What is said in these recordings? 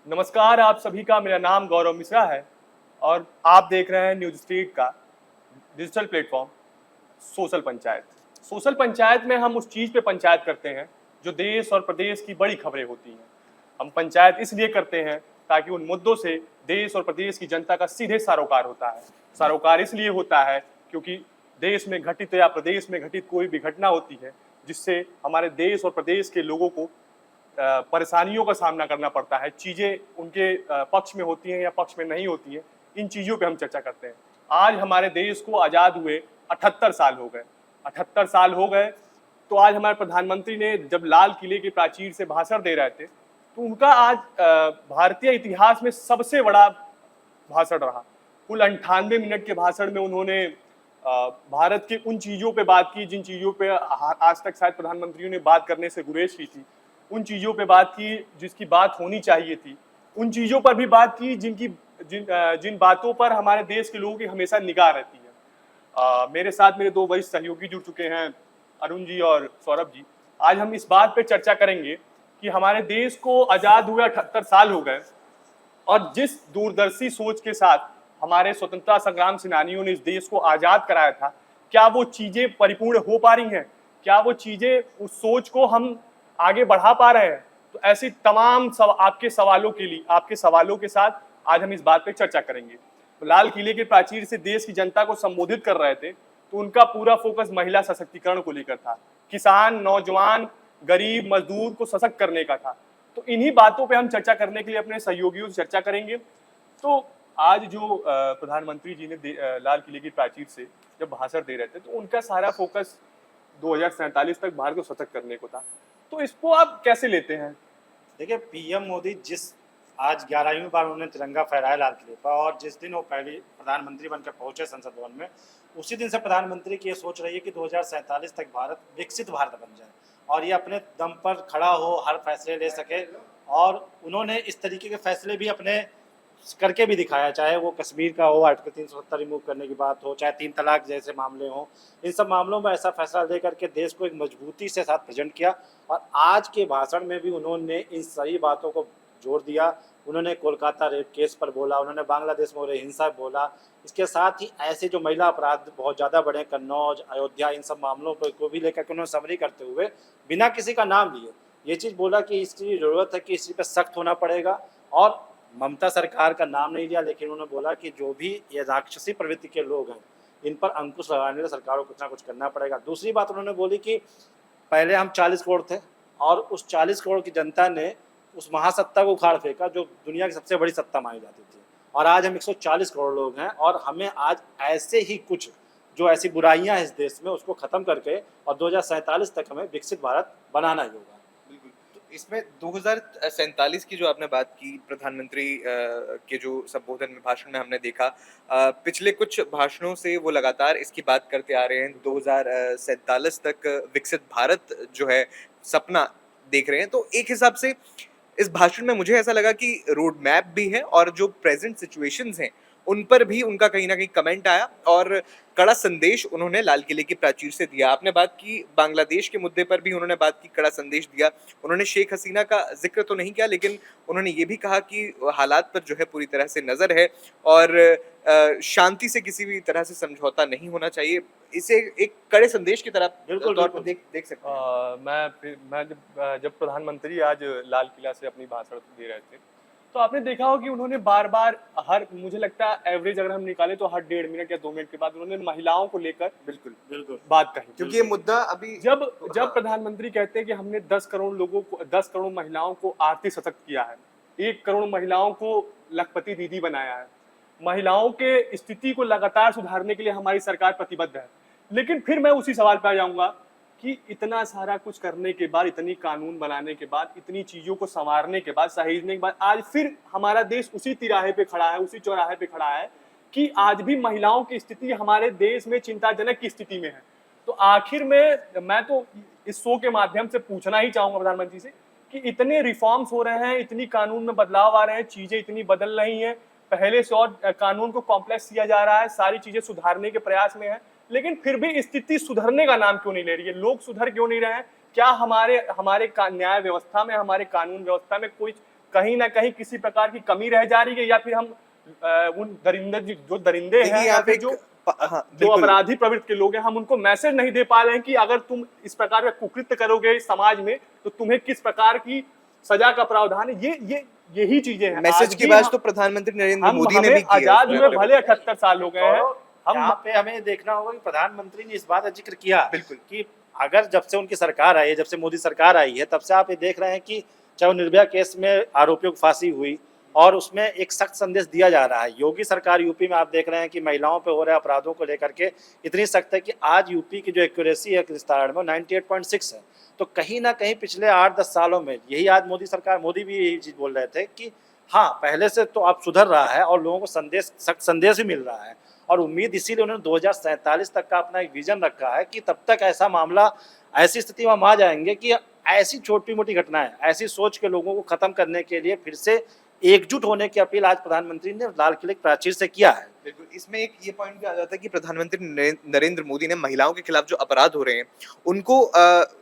नमस्कार आप सभी का। मेरा नाम गौरव मिश्रा है और आप देख रहे हैं न्यूज स्ट्रीट का digital platform social panchayat. Social panchayat में हम उस चीज़ पे पंचायत करते हैं जो देश और प्रदेश की बड़ी खबरें होती हैं। हम पंचायत इसलिए करते हैं ताकि उन मुद्दों से देश और प्रदेश की जनता का सीधे सरोकार होता है। सरोकार इसलिए होता है क्योंकि देश में घटित या प्रदेश में घटित कोई भी घटना होती है जिससे हमारे देश और प्रदेश के लोगों को परेशानियों का सामना करना पड़ता है। चीज़ें उनके पक्ष में होती हैं या पक्ष में नहीं होती हैं, इन चीज़ों पे हम चर्चा करते हैं। आज हमारे देश को आज़ाद हुए 78 साल हो गए। 78 साल हो गए तो आज हमारे प्रधानमंत्री ने जब लाल किले की प्राचीर से भाषण दे रहे थे तो उनका आज भारतीय इतिहास में सबसे बड़ा भाषण रहा। कुल 98 मिनट के भाषण में उन्होंने भारत की उन चीज़ों पे बात की जिन चीज़ों पे आज तक शायद प्रधानमंत्रियों ने बात करने से गुरेज की थी। उन चीज़ों पे बात की जिसकी बात होनी चाहिए थी। उन चीज़ों पर भी बात की जिन बातों पर हमारे देश के लोगों की हमेशा निगाह रहती है। मेरे साथ मेरे दो वरिष्ठ सहयोगी जुड़ चुके हैं, अरुण जी और सौरभ जी। आज हम इस बात पे चर्चा करेंगे कि हमारे देश को आज़ाद हुए 78 साल हो गए और जिस दूरदर्शी सोच के साथ हमारे स्वतंत्रता संग्राम सेनानियों ने इस देश को आज़ाद कराया था, क्या वो चीज़ें परिपूर्ण हो पा रही हैं? क्या वो चीज़ें, उस सोच को हम आगे बढ़ा पा रहे हैं? तो ऐसी तमाम आपके सवालों के साथ आज हम इस बात पे चर्चा करेंगे। तो लाल किले के प्राचीर से देश की जनता को संबोधित कर रहे थे तो उनका पूरा फोकस महिला सशक्तिकरण को लेकर था। किसान, नौजवान, गरीब, मजदूर को सशक्त करने का था। तो इन्हीं बातों पे हम चर्चा करने के लिए अपने सहयोगियों से चर्चा करेंगे। तो आज जो प्रधानमंत्री जी ने लाल किले की प्राचीर से जब भाषण दे रहे थे तो उनका सारा फोकस 2047 तक भारत को सशक्त करने को था। तो इसको आप कैसे लेते हैं? देखिए, पीएम मोदी जिस आज 11वीं बार उन्होंने तिरंगा फहराया लाल किले पर, और जिस दिन वो पहली प्रधानमंत्री बनकर पहुंचे संसद भवन में, उसी दिन से प्रधानमंत्री की ये सोच रही है कि 2047 तक भारत विकसित भारत बन जाए और ये अपने दम पर खड़ा हो, हर फैसले ले सके। और उन्होंने इस तरीके के फैसले भी अपने करके भी दिखाया, चाहे वो कश्मीर का हो, आर्टिकल 370 रिमूव करने की बात हो, चाहे 3 तलाक जैसे मामले हों। इन सब मामलों में ऐसा फैसला ले करके देश को एक मजबूती से साथ प्रेजेंट किया। और आज के भाषण में भी उन्होंने इन सही बातों को जोर दिया। उन्होंने कोलकाता रेप केस पर बोला, उन्होंने बांग्लादेश में हो रही हिंसा बोला। इसके साथ ही ऐसे जो महिला अपराध बहुत ज़्यादा बढ़े, कन्नौज, अयोध्या, इन सब मामलों को भी लेकर के उन्होंने समरी करते हुए बिना किसी का नाम लिए ये चीज़ बोला कि इसकी ज़रूरत है कि इसी पर सख्त होना पड़ेगा। और ममता सरकार का नाम नहीं लिया, लेकिन उन्होंने बोला कि जो भी ये राक्षसी प्रवृत्ति के लोग हैं इन पर अंकुश लगाने के लिए सरकार को कुछ ना कुछ करना पड़ेगा। दूसरी बात उन्होंने बोली कि पहले हम 40 करोड़ थे और उस 40 करोड़ की जनता ने उस महासत्ता को उखाड़ फेंका जो दुनिया की सबसे बड़ी सत्ता मानी जाती थी, और आज हम 140 करोड़ लोग हैं और हमें आज ऐसे ही कुछ जो ऐसी बुराइयां हैं इस देश में उसको ख़त्म करके और 2047 तक हमें विकसित भारत बनाना ही होगा। इसमें 2047 की जो आपने बात की, प्रधानमंत्री के जो संबोधन में, भाषण में हमने देखा, पिछले कुछ भाषणों से वो लगातार इसकी बात करते आ रहे हैं। 2047 तक विकसित भारत जो है सपना देख रहे हैं। तो एक हिसाब से इस भाषण में मुझे ऐसा लगा कि रोड मैप भी है और जो प्रेजेंट सिचुएशंस हैं उन पर भी उनका कहीं ना कहीं कमेंट आया और कड़ा संदेश उन्होंने लाल किले की प्राचीर से दिया। आपने बात की बांग्लादेश के मुद्दे पर भी उन्होंने बात की, कड़ा संदेश दिया। उन्होंने शेख हसीना का जिक्र तो नहीं किया, लेकिन उन्होंने ये भी कहा कि हालात पर जो है पूरी तरह से नजर है और शांति से किसी भी तरह से समझौता नहीं होना चाहिए। इसे एक कड़े संदेश की तरह तौर पर देख सकते हैं। मैं जब प्रधानमंत्री आज लाल किला से अपनी भाषण दे रहे थे तो आपने देखा हो कि उन्होंने बार बार, मुझे लगता है एवरेज अगर हम निकाले तो हर 1.5 मिनट या 2 मिनट के बाद उन्होंने महिलाओं को लेकर बिल्कुल बात कही। क्योंकि ये मुद्दा अभी जब प्रधानमंत्री कहते हैं कि हमने 10 करोड़ महिलाओं को आर्थिक सशक्त किया है, 1 करोड़ महिलाओं को लखपति दीदी बनाया है, महिलाओं के स्थिति को लगातार सुधारने के लिए हमारी सरकार प्रतिबद्ध है, लेकिन फिर मैं उसी सवाल पे आ जाऊंगा कि इतना सारा कुछ करने के बाद, इतनी कानून बनाने के बाद, इतनी चीजों को संवारने के बाद, सहेजने के बाद, आज फिर हमारा देश उसी तिराहे पे खड़ा है, उसी चौराहे पे खड़ा है कि आज भी महिलाओं की स्थिति हमारे देश में चिंताजनक की स्थिति में है। तो आखिर में मैं तो इस शो के माध्यम से पूछना ही चाहूंगा प्रधानमंत्री से कि इतने रिफॉर्म्स हो रहे हैं, इतनी कानून में बदलाव आ रहे हैं, चीजें इतनी बदल रही हैं, पहले से और कानून को कॉम्प्लेक्स किया जा रहा है, सारी चीजें सुधारने के प्रयास में है, लेकिन फिर भी स्थिति सुधरने का नाम क्यों नहीं ले रही है? लोग सुधर क्यों नहीं रहे हैं? क्या हमारे न्याय व्यवस्था में, हमारे कानून व्यवस्था में कहीं ना कहीं किसी प्रकार की कमी रह जा रही है, या फिर हम उन दरिंदे देखिए हैं, या यहाँ पे फिर जो हाँ जो बिल्कुल अपराधी प्रवृत्ति के लोग हैं, हम उनको मैसेज नहीं दे पा रहे हैं कि अगर तुम इस प्रकार का कुकृत्य करोगे समाज में तो तुम्हें किस प्रकार की सजा का प्रावधान है। यही चीजें हैं। मैसेज आज की भी बात तो प्रधानमंत्री नरेंद्र मोदी ने हमें भी की है आजाद उसमें हुए अपने भले बताया। 78 साल हो गए हैं। हम यहाँ पे हमें देखना होगा कि प्रधानमंत्री ने इस बात का जिक्र किया बिल्कुल। कि अगर जब से उनकी सरकार आई है, जब से मोदी सरकार आई है, तब से आप ये देख रहे हैं कि चाहे वो निर्भया केस में आरोपियों को फांसी हुई और उसमें एक सख्त संदेश दिया जा रहा है। योगी सरकार यूपी में आप देख रहे हैं कि महिलाओं पे हो रहे अपराधों को लेकर के इतनी सख्त है कि आज यूपी की जो एक्यूरेसी है विस्तारण में 98.6 है। तो कहीं ना कहीं पिछले 8-10 सालों में यही आज मोदी भी यही चीज बोल रहे थे कि हाँ, पहले से तो अब सुधर रहा है और लोगों को सख्त संदेश भी मिल रहा है। और उम्मीद इसीलिए उन्होंने 2047 तक का अपना एक विजन रखा है कि तब तक ऐसा मामला, ऐसी स्थिति में हम आ जाएंगे कि ऐसी छोटी मोटी घटनाएं, ऐसी सोच के लोगों को खत्म करने के लिए फिर से एकजुट होने की अपील आज प्रधानमंत्री ने लाल किले की प्राचीर से किया है। बिल्कुल, इसमें एक ये पॉइंट भी आ जाता है कि प्रधानमंत्री नरेंद्र मोदी ने महिलाओं के खिलाफ जो अपराध हो रहे हैं उनको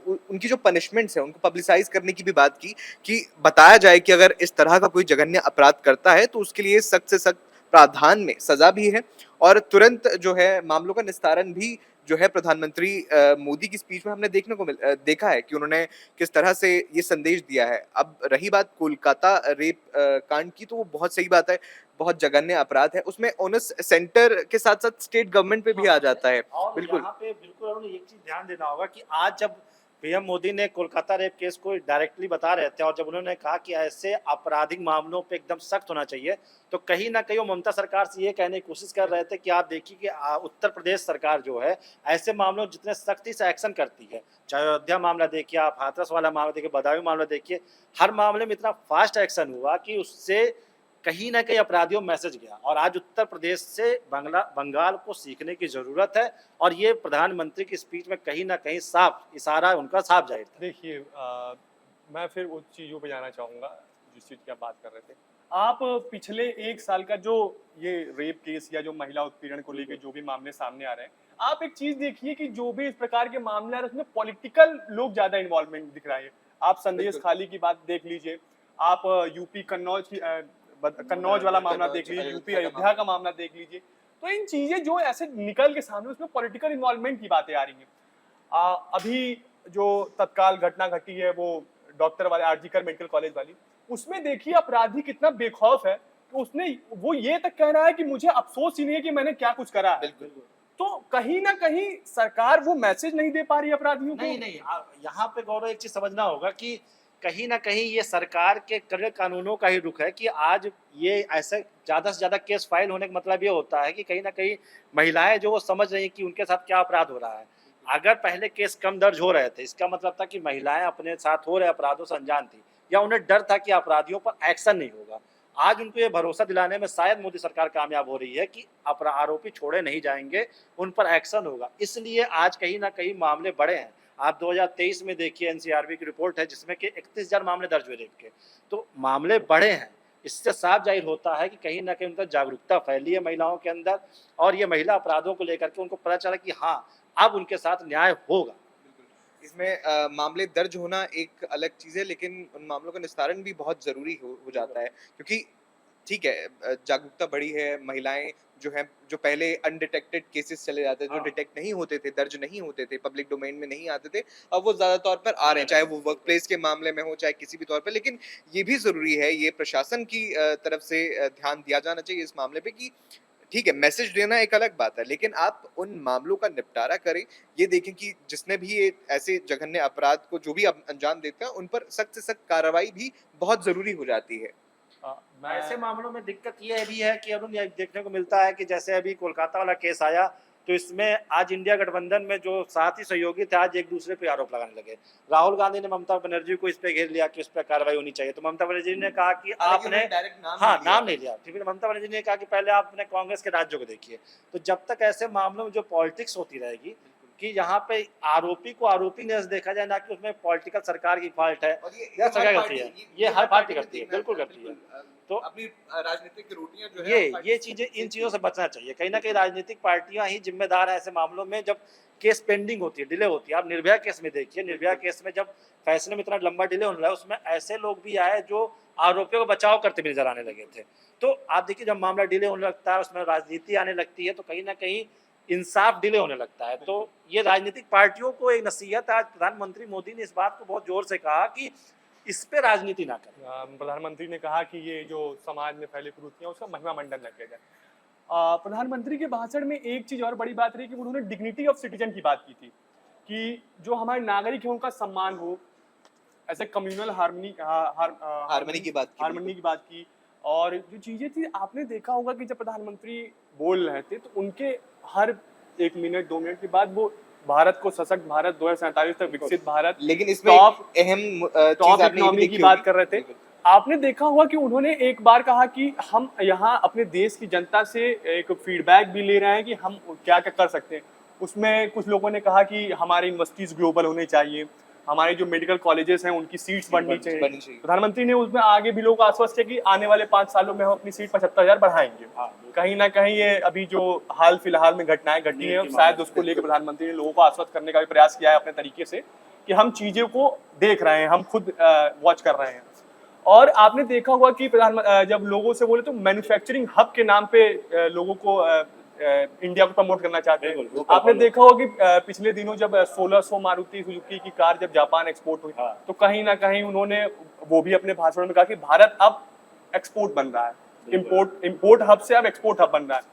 उनकी जो पनिशमेंट्स है उनको पब्लिसाइज करने की भी बात की कि बताया जाए कि अगर इस तरह का कोई जघन्य अपराध करता है तो उसके लिए सख्त से सख्त प्रावधान में सजा भी है और तुरंत जो है मामलों का निस्तारण भी जो है प्रधानमंत्री मोदी की स्पीच में हमने देखा है कि उन्होंने किस तरह से ये संदेश दिया है। अब रही बात कोलकाता रेप कांड की, तो वो बहुत सही बात है, बहुत जघन्य अपराध है, उसमें ओनस सेंटर के साथ साथ स्टेट गवर्नमेंट पे भी आ जाता है। और बिल्कुल यहाँ पे बिल्कुल उन्हें एक चीज ध्यान देना होगा कि आज जब पीएम मोदी ने कोलकाता रेप केस को डायरेक्टली बता रहे थे और जब उन्होंने कहा कि ऐसे आपराधिक मामलों पे एकदम सख्त होना चाहिए, तो कहीं ना कहीं वो ममता सरकार से ये कहने की कोशिश कर रहे थे कि आप देखिए कि उत्तर प्रदेश सरकार जो है ऐसे मामलों जितने सख्ती से एक्शन करती है, चाहे अयोध्या मामला देखिए, आप हाथरस वाला मामला देखिए, बदायूं मामला देखिए, हर मामले में इतना फास्ट एक्शन हुआ कि उससे कहीं ना कहीं अपराधियों में मैसेज गया। और आज उत्तर प्रदेश से बंगाल को सीखने की जरूरत है और ये प्रधानमंत्री की स्पीच में कहीं ना कहीं साफ इशारा उनका साफ जाहिर था। देखिए, मैं फिर उन चीज़ों पे जाना चाहूँगा जिस चीज़ की आप बात कर रहे थे। आप पिछले 1 साल का जो ये रेप केस या जो महिला उत्पीड़न को लेके जो भी मामले सामने आ रहे हैं, आप एक चीज़ देखिए कि जो भी इस प्रकार के मामले आ रहे हैं उसमें पॉलिटिकल लोग ज़्यादा इन्वॉल्वमेंट दिख रहा है। आप संदेश खाली की बात देख लीजिए, आप यूपी कन्नौज वाला मामला देख लीजिए, यूपी अयोध्या का मामला देख लीजिए। तो इन चीज़ें जो ऐसे निकल के सामने उसमें पॉलिटिकल इन्वॉल्वमेंट की बातें आ रही हैं। अभी जो तत्काल घटना घटी है वो डॉक्टर वाले आरजीकर मेडिकल कॉलेज वाली, उसमें देखिए अपराधी कितना बेखौफ है कि उसने वो ये तक कह रहा है कि मुझे अफसोस ही नहीं है कि मैंने क्या कुछ करा है। बिल्कुल तो कहीं ना कहीं सरकार वो मैसेज नहीं दे पा रही अपराधियों को। नहीं यहाँ पे गौरव एक चीज समझना होगा कि कहीं ना कहीं ये सरकार के कड़े कानूनों का ही रुख है कि आज ये ऐसे ज्यादा से ज्यादा केस फाइल होने का मतलब ये होता है कि कहीं ना कहीं महिलाएं जो वो समझ रही हैं कि उनके साथ क्या अपराध हो रहा है। अगर पहले केस कम दर्ज हो रहे थे, इसका मतलब था कि महिलाएं अपने साथ हो रहे अपराधों से अनजान थी या उन्हें डर था कि अपराधियों पर एक्शन नहीं होगा। आज उनको ये भरोसा दिलाने में शायद मोदी सरकार कामयाब हो रही है कि आरोपी छोड़े नहीं जाएंगे, उन पर एक्शन होगा। इसलिए आज कहीं ना कहीं मामले बढ़े हैं। आप 2023 में देखिए, एनसीआरबी की रिपोर्ट है जिसमें कि 31,000 मामले दर्ज हुए रेप के, तो मामले बढ़े हैं। इससे साफ जाहिर होता है कि कहीं ना कहीं उनका जागरूकता फैली है महिलाओं के अंदर और ये महिला अपराधों को लेकर के उनको पता चला कि हाँ, अब उनके साथ न्याय होगा। इसमें मामले दर्ज होना एक अलग चीज़ है, लेकिन उन मामलों का निस्तारण भी बहुत ज़रूरी हो जाता है, क्योंकि ठीक है जागरूकता बढ़ी है, महिलाएं जो हैं, जो पहले अनडिटेक्टेड केसेस चले जाते थे, जो हाँ। डिटेक्ट नहीं होते थे, दर्ज नहीं होते थे, पब्लिक डोमेन में नहीं आते थे, अब वो ज़्यादा तौर पर आ रहे हैं, चाहे वो वर्क प्लेस के मामले में हो, चाहे किसी भी तौर पर। लेकिन ये भी ज़रूरी है, ये प्रशासन की तरफ से ध्यान दिया जाना चाहिए इस मामले पे कि ठीक है, मैसेज देना एक अलग बात है, लेकिन आप उन मामलों का निपटारा करें। ये देखें कि जिसने भी ये ऐसे जघन्य अपराध को जो भी अंजाम देता है, उन पर सख्त से सख्त कार्रवाई भी बहुत ज़रूरी हो जाती है। ऐसे मामलों में दिक्कत ये भी है कि अरुण, ये देखने को मिलता है कि जैसे अभी कोलकाता वाला केस आया, तो इसमें आज इंडिया गठबंधन में जो साथी सहयोगी थे आज एक दूसरे पे आरोप लगाने लगे। राहुल गांधी ने ममता बनर्जी को इस पे घेर लिया कि इस पे कार्रवाई होनी चाहिए, तो ममता बनर्जी ने कहा कि आपने डायरेक्ट नाम नहीं लिया। फिर ममता बनर्जी ने कहा कि पहले आप अपने कांग्रेस के राज्यों को देखिए। तो जब तक ऐसे मामलों में जो पॉलिटिक्स होती रहेगी, कि यहाँ पे आरोपी को आरोपी ने देखा जाए, ना कि उसमें पॉलिटिकल सरकार की फॉल्ट है और या हर सरकार करती पार्टी है। ये हर पार्टी करती है, बिल्कुल करती है। तो तो अपनी राजनीतिक रोटियां जो है ये वो पार्टी चीजें, इन देखती चीजों से है। बचना चाहिए। कहीं ना कहीं राजनीतिक पार्टियां ही जिम्मेदार हैं ऐसे मामलों में, जब केस पेंडिंग होती है, डिले होती है। आप निर्भया केस में देखिए, निर्भया केस में जब फैसले में इतना लंबा डिले होने लगा, उसमें ऐसे लोग भी आए जो आरोपियों का बचाव करते भी नजर आने लगे थे। तो आप देखिए, जब मामला डिले होने लगता है, उसमें राजनीति आने लगती है, तो कहीं ना कहीं इंसाफ डिले होने लगता है। तो ये राजनीतिक पार्टियों को एक नसीहत, आज प्रधानमंत्री मोदी ने इस बात को बहुत जोर से कहा कि इस पे राजनीति ना करें। प्रधानमंत्री ने कहा कि ये जो समाज में फैली कुरीतियां उसका महिमा मंडन न किया जाए। प्रधानमंत्री के भाषण में एक चीज और बड़ी बात रही कि उन्होंने डिग्निटी ऑफ सिटीजन की बात की थी, कि जो हमारे नागरिक हैं उनका सम्मान हो, ऐसे कम्युनल हार्मनी की बात की, हार्मनी की बात की। और जो चीजें थी, आपने देखा होगा कि जब प्रधानमंत्री बोल रहे थे तो उनके हर 1 मिनट 2 मिनट के बाद वो भारत को सशक्त भारत 2047 तक विकसित भारत, लेकिन इसमें टॉप एक अहम टॉप चीज आपने ये भी इकोनॉमी देखी की बात होगी। कर रहे थे। आपने देखा होगा कि उन्होंने एक बार कहा कि हम यहाँ अपने देश की जनता से एक फीडबैक भी ले रहे हैं कि हम क्या क्या कर सकते हैं। उसमें कुछ लोगों ने कहा कि हमारी यूनिवर्सिटीज ग्लोबल होने चाहिए, हमारे जो मेडिकल कॉलेजेस हैं उनकी सीट्स बढ़नी चाहिए। प्रधानमंत्री ने उसमें आगे भी लोगों को आश्वस्त किया कि आने वाले 5 सालों में हम अपनी सीट 75,000 बढ़ाएंगे। कहीं ना कहीं ये अभी जो हाल फिलहाल में घटनाएं घटी हैं, शायद उसको लेकर प्रधानमंत्री ने लोगों को आश्वस्त करने का भी प्रयास किया है अपने तरीके से, कि हम चीजों को देख रहे हैं, हम खुद वॉच कर रहे हैं। और आपने देखा होगा कि जब लोगों से बोले तो मैन्युफैक्चरिंग हब के नाम पे लोगों को इंडिया को प्रमोट करना चाहते हैं। आपने देखा होगा कि पिछले दिनों जब 1600 मारुति सुजुकी की कार जब जापान एक्सपोर्ट हुई, तो कहीं ना कहीं उन्होंने वो भी अपने भाषण में कहा कि भारत अब एक्सपोर्ट बन रहा है, इम्पोर्ट हब से अब एक्सपोर्ट हब बन रहा है।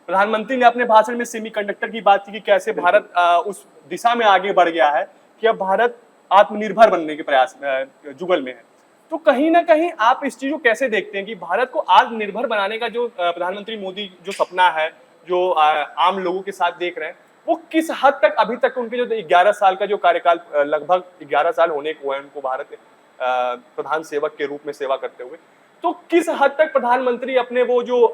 प्रधानमंत्री ने अपने भाषण में सेमीकंडक्टर की बात की कि कैसे भारत उस दिशा में आगे बढ़ गया है कि अब भारत आत्मनिर्भर बनने के प्रयास जुगल में है। तो कहीं ना कहीं आप इस चीज को कैसे देखते हैं कि भारत को आत्मनिर्भर बनाने का जो प्रधानमंत्री मोदी जो सपना है, जो आम लोगों के साथ देख रहे हैं, वो किस हद तक अभी तक उनके जो 11 साल का जो कार्यकाल, लगभग 11 साल होने को है उनको भारत प्रधान सेवक के रूप में सेवा करते हुए, तो किस हद तक प्रधानमंत्री अपने वो जो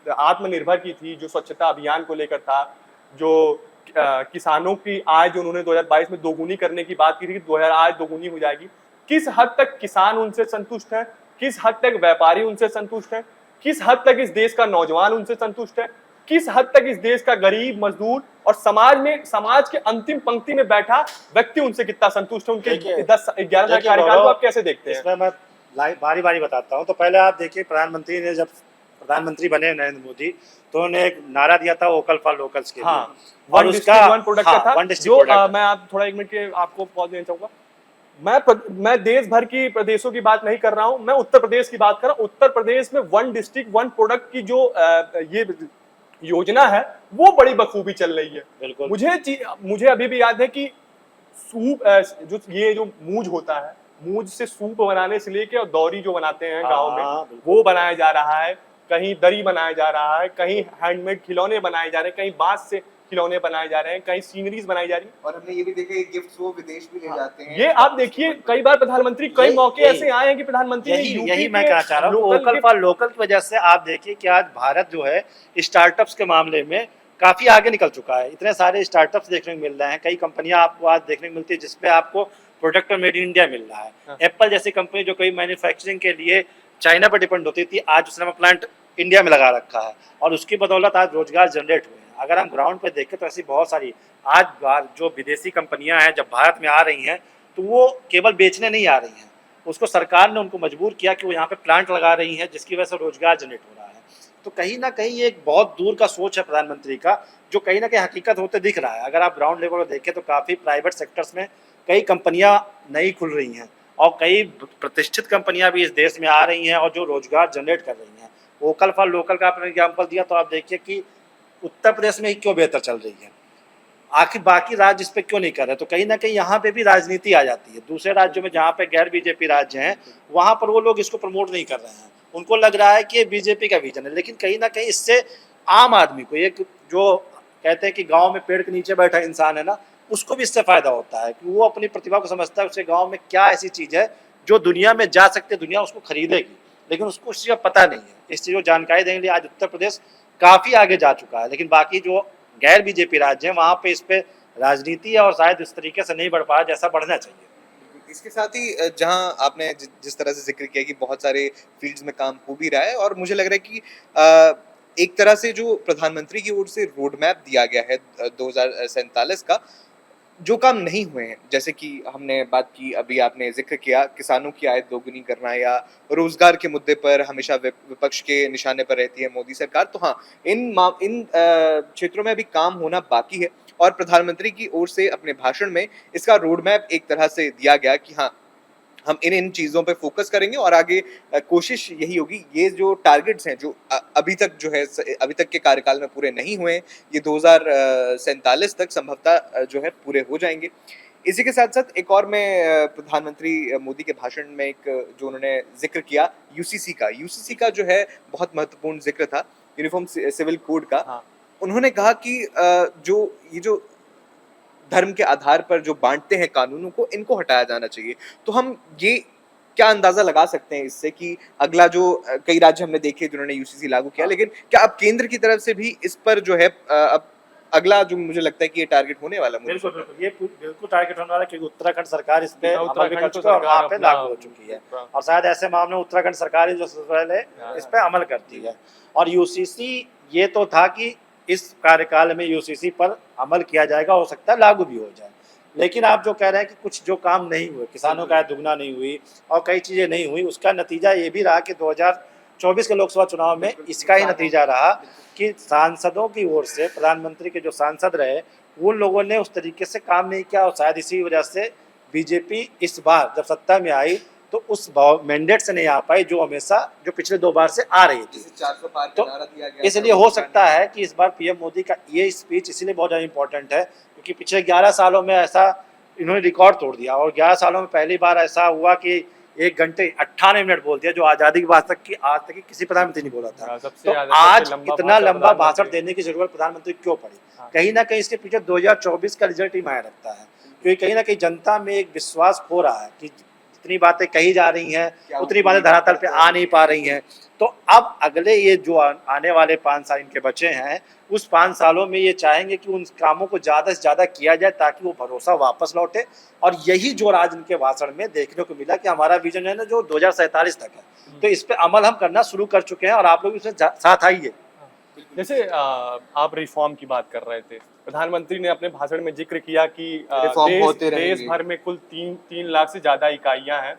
आत्मनिर्भर की थी, जो स्वच्छता अभियान को लेकर था, जो किसानों की आय जो उन्होंने 2022 में दोगुनी करने की बात की थी कि 2000 आय दोगुनी हो जाएगी, किस हद तक किसान उनसे संतुष्ट है, किस हद तक व्यापारी उनसे संतुष्ट है, किस हद तक इस देश का नौजवान उनसे संतुष्ट है, किस हद तक इस देश का गरीब मजदूर और समाज के अंतिम पंक्ति में बैठा व्यक्ति उनसे कितना संतुष्ट है। उनके 10-11 साल कार्यकाल को आप कैसे देखते हैं? इसमें मैं बारी बारी बताता हूँ। तो पहले आप देखिए, प्रधानमंत्री ने जब प्रधानमंत्री बने नरेंद्र मोदी, तो उन्होंने एक नारा दिया था वोकल फॉर लोकल्स के लिए। और उसका वन प्रोडक्ट था, जो मैं आप थोड़ा 1 मिनट के आपको पॉज देना चाहूंगा। मैं देश भर की प्रदेशों की बात नहीं कर रहा हूं, मैं उत्तर प्रदेश की बात कर रहा हूं। उत्तर प्रदेश में 1 डिस्ट्रिक्ट 1 प्रोडक्ट की जो ये योजना है वो बड़ी बखूबी चल रही है। बिल्कुल। मुझे अभी भी याद है कि सूप जो मूज होता है, मूज से सूप बनाने से लेके और दौरी जो बनाते हैं गाँव में, वो बनाया जा रहा है। कहीं दरी बनाया जा रहा है, कहीं हैंडमेड खिलौने बनाए जा रहे हैं, कहीं बांस से खिलौने बनाए जा रहे हैं, कहीं सीनरीज बनाई जा रही है। और हमने ये भी देखा कि गिफ्ट्स वो विदेश भी ले जाते हैं। ये आप देखिए, कई बार प्रधानमंत्री कई मौके ऐसे आए हैं कि प्रधानमंत्री यही मैं कहना चाह रहा हूँ, वोकल फॉर लोकल की वजह से आप देखिए कि आज भारत जो है स्टार्टअप्स के मामले में काफी आगे निकल चुका है। इतने सारे स्टार्टअप्स देखने को मिल रहे हैं, कई कंपनियां आपको आज देखने को मिलती है जिसपे आपको प्रोडक्ट मेड इन इंडिया मिल रहा है। एप्पल जैसी कंपनी जो कई मैन्युफैक्चरिंग के लिए चाइना पर डिपेंड होती थी, आज उसने अपना प्लांट इंडिया में लगा रखा है और उसकी बदौलत आज रोजगार जनरेट हुए हैं। अगर हम ग्राउंड पे देखें तो ऐसी बहुत सारी आज जो विदेशी कंपनियां हैं जब भारत में आ रही हैं, तो वो केवल बेचने नहीं आ रही हैं, उसको सरकार ने उनको मजबूर किया कि वो यहाँ पे प्लांट लगा रही हैं, जिसकी वजह से रोजगार जनरेट हो रहा है। तो कहीं ना कहीं एक बहुत दूर का सोच है प्रधानमंत्री का, जो कहीं ना कहीं हकीकत होते दिख रहा है। अगर आप ग्राउंड लेवल पर देखें तो काफ़ी प्राइवेट सेक्टर्स में कई कंपनियां नई खुल रही हैं और कई प्रतिष्ठित कंपनियां भी इस देश में आ रही हैं और जो रोजगार जनरेट कर रही हैं। वोकल फॉर लोकल का आपने एग्जाम्पल दिया, तो आप देखिए कि उत्तर प्रदेश में ही क्यों बेहतर चल रही है, आखिर बाकी राज्य इस पर क्यों नहीं कर रहे। तो कहीं ना कहीं यहाँ पे भी राजनीति आ जाती है। दूसरे राज्यों में जहाँ पे गैर बीजेपी राज्य हैं, वहाँ पर वो लोग इसको प्रमोट नहीं कर रहे हैं, उनको लग रहा है कि ये बीजेपी का विजन है। लेकिन कहीं ना कहीं इससे आम आदमी को, एक जो कहते हैं कि गाँव में पेड़ के नीचे बैठा इंसान है ना, उसको भी इससे फायदा होता है कि वो अपनी प्रतिभा को समझता है, उसके गाँव में क्या ऐसी चीज़ है जो दुनिया में जा सकती है, दुनिया उसको खरीदेगी, लेकिन उसको उस चीज़ का पता नहीं है। इस चीज़ को जानकारी देने के लिए आज उत्तर प्रदेश काफ़ी आगे जा चुका है। लेकिन बाकी जो गैर बीजेपी राज्य हैं वहाँ पे इस पे राजनीति है और शायद इस तरीके से नहीं बढ़ पा रहा जैसा बढ़ना चाहिए। इसके साथ ही जहाँ आपने जिस तरह से जिक्र किया कि बहुत सारे फील्ड्स में काम हो भी रहा है, और मुझे लग रहा है कि एक तरह से जो प्रधानमंत्री की ओर से रोड मैप दिया गया है 2047 का, जो काम नहीं हुए हैं, जैसे कि हमने बात की, अभी आपने जिक्र किया किसानों की आय दोगुनी करना, या रोजगार के मुद्दे पर हमेशा विपक्ष के निशाने पर रहती है मोदी सरकार। तो हाँ, इन क्षेत्रों में अभी काम होना बाकी है, और प्रधानमंत्री की ओर से अपने भाषण में इसका रोड मैप एक तरह से दिया गया कि हाँ, हम इन चीजों पे फोकस करेंगे, और आगे कोशिश यही होगी, ये जो टारगेट्स हैं जो अभी तक जो है अभी तक के कार्यकाल में पूरे नहीं हुए हैं, ये 2047 तक संभवतः जो है पूरे हो जाएंगे। इसी के साथ साथ एक और मैं प्रधानमंत्री मोदी के भाषण में एक जो उन्होंने जिक्र किया यूसीसी का जो है बहुत महत्वपूर्ण जिक्र था, यूनिफॉर्म सिविल कोड का। हाँ। उन्होंने कहा कि जो धर्म के आधार पर जो बांटते हैं कानूनों को, इनको हटाया जाना चाहिए। तो हम ये क्या अंदाजा लगा सकते हैं इससे कि अगला जो कई राज्य हमने देखे जिन्होंने यूसीसी लागू किया, लेकिन क्या अब केंद्र की तरफ से भी इस पर जो है अब अगला जो मुझे लगता है कि ये टारगेट होने वाला है? बिल्कुल बिल्कुल, ये बिल्कुल टारगेट होने वाला है क्योंकि उत्तराखंड सरकार इस पे अमल भी कर उत्तराखंड तो चुकी है और सरकार वहाँ पे अपना- लागू हो चुकी है, और शायद ऐसे मामले में उत्तराखंड सरकार ही जो सबसे पहले इस पे अमल करती है। और यूसीसी ये तो था कि इस कार्यकाल में यूसीसी पर अमल किया जाएगा, हो सकता है लागू भी हो जाए, लेकिन आप जो कह रहे हैं कि कुछ जो काम नहीं हुए, किसानों का आय दुगना नहीं हुई और कई चीज़ें नहीं हुई, उसका नतीजा ये भी रहा कि 2024 के लोकसभा चुनाव में इसका ही नतीजा रहा कि सांसदों की ओर से प्रधानमंत्री के जो सांसद रहे उन लोगों ने उस तरीके से काम नहीं किया, और शायद इसी वजह से बीजेपी इस बार जब सत्ता में आई तो उस मैंडेट से नहीं आ पाई जो हमेशा जो पिछले 2 बार से आ रही थी। 400 पार तो का नारा दिया गया, इसलिए हो सकता है कि इस बार पीएम मोदी का ये स्पीच इसलिए बहुत ज़्यादा इंपॉर्टेंट है क्योंकि पिछले 11 सालों में ऐसा इन्होंने रिकॉर्ड तोड़ दिया, और 11 सालों में पहली बार ऐसा हुआ कि 1 घंटे 98 मिनट बोल दिया, जो आज़ादी के बाद तक की आज तक की किसी प्रधानमंत्री नहीं बोला था। सबसे तो ज्यादा आज सबसे लंबा इतना लंबा भाषण प्रधानमंत्री। देने की जरूरत प्रधानमंत्री क्यों पड़ी? हाँ। कहीं ना कहीं इसके पीछे 2024 का रिजल्ट ही मायने रखता है, क्योंकि कहीं ना कहीं जनता में एक विश्वास हो रहा है कि जितनी बातें कही जा रही हैं उतनी बातें धरातल पे आ नहीं पा रही हैं। तो अब अगले ये जो आने वाले 5 साल इनके बचे हैं, उस 5 सालों में ये चाहेंगे कि उन कामों को ज़्यादा से ज़्यादा किया जाए ताकि वो भरोसा वापस लौटे, और यही जो आज इनके भाषण में देखने को मिला कि हमारा विजन है ना जो 2047 तक है, तो इस पे अमल हम करना शुरू कर चुके हैं और आप लोग इसमें साथ आइए। जैसे आप रिफॉर्म की बात कर रहे थे, प्रधानमंत्री ने अपने भाषण में जिक्र किया कि रिफॉर्म होते रहेंगे। देश भर में कुल 3 लाख से ज्यादा इकाइयां हैं।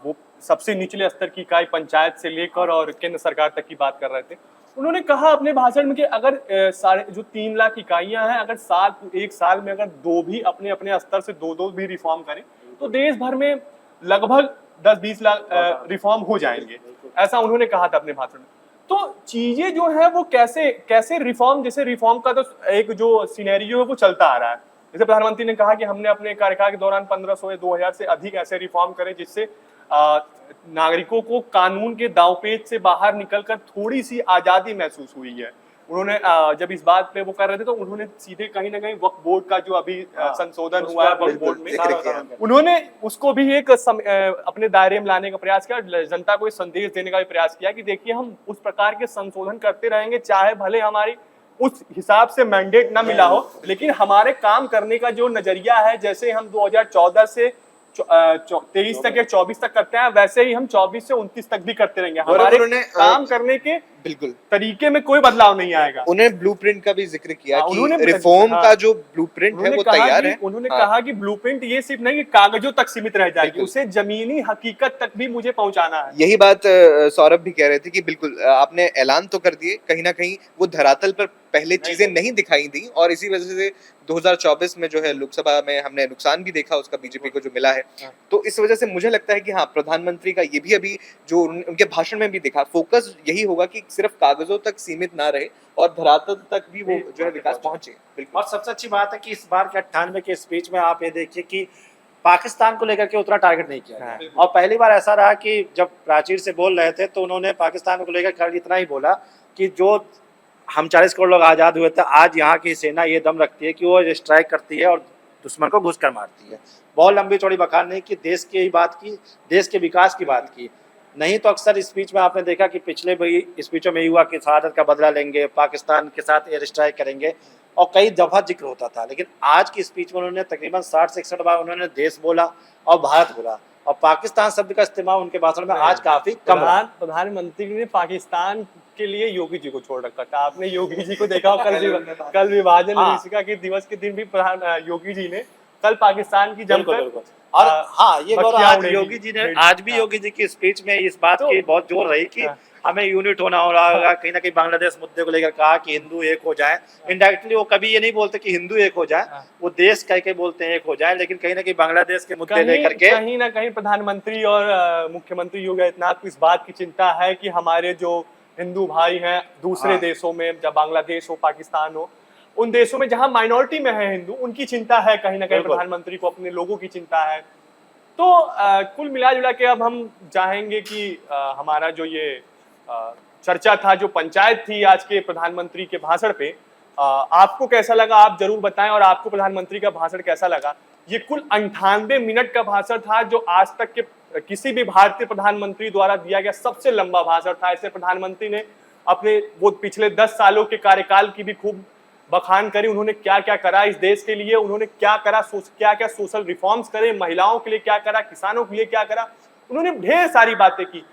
वो सबसे निचले स्तर की इकाई पंचायत से लेकर और केंद्र सरकार तक की बात कर रहे थे। उन्होंने कहा अपने भाषण में कि अगर सारे जो 3 लाख इकाइयां हैं, अगर एक साल में अगर 2 भी अपने अपने स्तर से 2 भी रिफॉर्म करें तो देश भर में लगभग 10-20 लाख रिफॉर्म हो जाएंगे, ऐसा उन्होंने कहा था अपने भाषण में। तो चीजें जो है वो कैसे रिफॉर्म, जैसे रिफॉर्म का तो एक जो सिनेरियो है वो चलता आ रहा है। जैसे प्रधानमंत्री ने कहा कि हमने अपने कार्यकाल के दौरान 1500 या 2000 से अधिक ऐसे रिफॉर्म करे जिससे नागरिकों को कानून के दांवपेच से बाहर निकलकर थोड़ी सी आजादी महसूस हुई है। उन्होंने जब इस बात पे वो कर रहे थे तो उन्होंने सीधे कहीं ना कहीं वक्फ बोर्ड का जो अभी संशोधन हुआ है वक्फ बोर्ड में, उन्होंने उसको भी एक अपने दायरे में लाने का प्रयास किया, जनता को एक संदेश देने का भी प्रयास किया कि देखिए हम उस प्रकार के संशोधन करते रहेंगे, चाहे भले हमारी उस हिसाब से मैंडेट ना मिला हो, लेकिन हमारे काम करने का जो नजरिया है, जैसे हम 2014 से 23 तक या 24 तक करते हैं, वैसे ही हम 24 से 29 तक भी करते रहेंगे। हमारे काम करने के बिल्कुल तरीके में कोई बदलाव नहीं आएगा। उन्हें ब्लूप्रिंट का भी जिक्र किया उन्होंने कि रिफॉर्म हाँ, का जो ब्लूप्रिंट है वो तैयार है। उन्होंने कहा कि ब्लूप्रिंट ये सिर्फ नहीं कि कागजों तक सीमित रह जाएगी, उसे जमीनी हकीकत तक भी मुझे पहुंचाना है। यही बात सौरभ भी कह रहे थे कि बिल्कुल आपने ऐलान तो कर दिए, कहीं ना कहीं वो धरातल पर पहले चीजें नहीं दिखाई दी, और इसी वजह से 2024 में जो है लोकसभा में हमने नुकसान भी देखा उसका बीजेपी को जो मिला है। तो इस वजह से मुझे लगता है कि हाँ, प्रधानमंत्री का ये भी अभी जो उनके भाषण में भी दिखा, फोकस यही होगा कि सिर्फ कागजों तक सीमित ना रहे और धरातल तक भी वो जो है विकास पहुंचे। और सबसे अच्छी बात है कि इस बार के 98 के स्पीच में आप ये देखिए कि पाकिस्तान को लेकर के उतना टारगेट नहीं किया गया, और पहली बार ऐसा रहा कि जब प्राचीर से बोल रहे थे तो उन्होंने पाकिस्तान को लेकर इतना ही बोला कि जो हम 40 करोड़ लोग आज़ाद हुए थे, आज यहाँ की सेना ये दम रखती है कि वो स्ट्राइक करती है और दुश्मन को घुस कर मारती है। बहुत लंबी चौड़ी बखान नहीं की, देश की ही बात की, देश के विकास की बात की। नहीं तो अक्सर स्पीच में आपने देखा कि पिछले भी स्पीचों में युवा की शहादत का बदला लेंगे, पाकिस्तान के साथ एयर स्ट्राइक करेंगे और कई दफा जिक्र होता था, लेकिन आज की स्पीच में उन्होंने तकरीबन 60 से 61 बार उन्होंने देश बोला और भारत बोला और पाकिस्तान शब्द का इस्तेमाल उनके भाषण में आज काफी कम रहा। प्रधानमंत्री ने पाकिस्तान के लिए योगी जी को छोड़ रखा था। आपने योगी जी को देखा हो, कल विभाजन हाँ। विभीषिका के दिवस के दिन भी योगी जी ने कल पाकिस्तान की बिल्कुल जमकर बिल्कुल। और हाँ, ये गौरव बखिया आज उड़ेगी। योगी जी ने, आज भी योगी जी की स्पीच में इस बात की बहुत जोर रही कि हाँ। हमें यूनिट होना हो रहा होगा। कहीं ना कहीं बांग्लादेश मुद्दे को लेकर कहा कि हिंदू एक हो जाए। इनडायरेक्टली वो कभी ये नहीं बोलते कि हिंदू एक हो जाए, हाँ। वो देश कह के बोलते हैं एक हो जाए, लेकिन कहीं ना कहीं बांग्लादेश के मुद्दे लेकर के कहीं ना कहीं प्रधानमंत्री और मुख्यमंत्री योगी आदित्यनाथ को इस बात की चिंता है कि हमारे जो हिंदू भाई हैं दूसरे हाँ। देशों में, जब बांग्लादेश हो, पाकिस्तान हो, उन देशों में जहां माइनॉरिटी में है हिंदू, उनकी चिंता है। कहीं ना कहीं बिल्कुल। प्रधानमंत्री को अपने लोगों की चिंता है। तो कुल मिला जुला के अब हम चाहेंगे कि हमारा जो ये चर्चा था, जो पंचायत थी आज के प्रधानमंत्री के भाषण पे, आपको कैसा लगा आप जरूर बताएं, और आपको प्रधानमंत्री का भाषण कैसा लगा। ये कुल 98 मिनट का भाषण था, जो आज तक के किसी भी भारतीय प्रधानमंत्री द्वारा दिया गया सबसे लंबा भाषण था। ऐसे प्रधानमंत्री ने अपने वो पिछले 10 सालों के कार्यकाल की भी खूब बखान करी। उन्होंने क्या क्या करा इस देश के लिए, उन्होंने क्या करा, क्या क्या सोशल रिफॉर्म्स करे, महिलाओं के लिए क्या करा, किसानों के लिए क्या करा, उन्होंने ढेर सारी बातें की।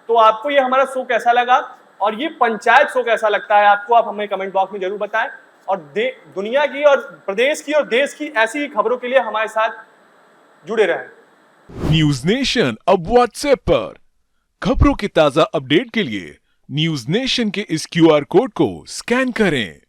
तो आपको ये हमारा शो कैसा लगा और ये पंचायत शो कैसा लगता है आपको, आप हमें कमेंट बॉक्स में जरूर बताएं। और दुनिया की और प्रदेश की और देश की ऐसी ही खबरों के लिए हमारे साथ जुड़े रहें। न्यूज नेशन अब व्हाट्सएप पर खबरों के ताजा अपडेट के लिए न्यूज नेशन के इस QR कोड को स्कैन करें।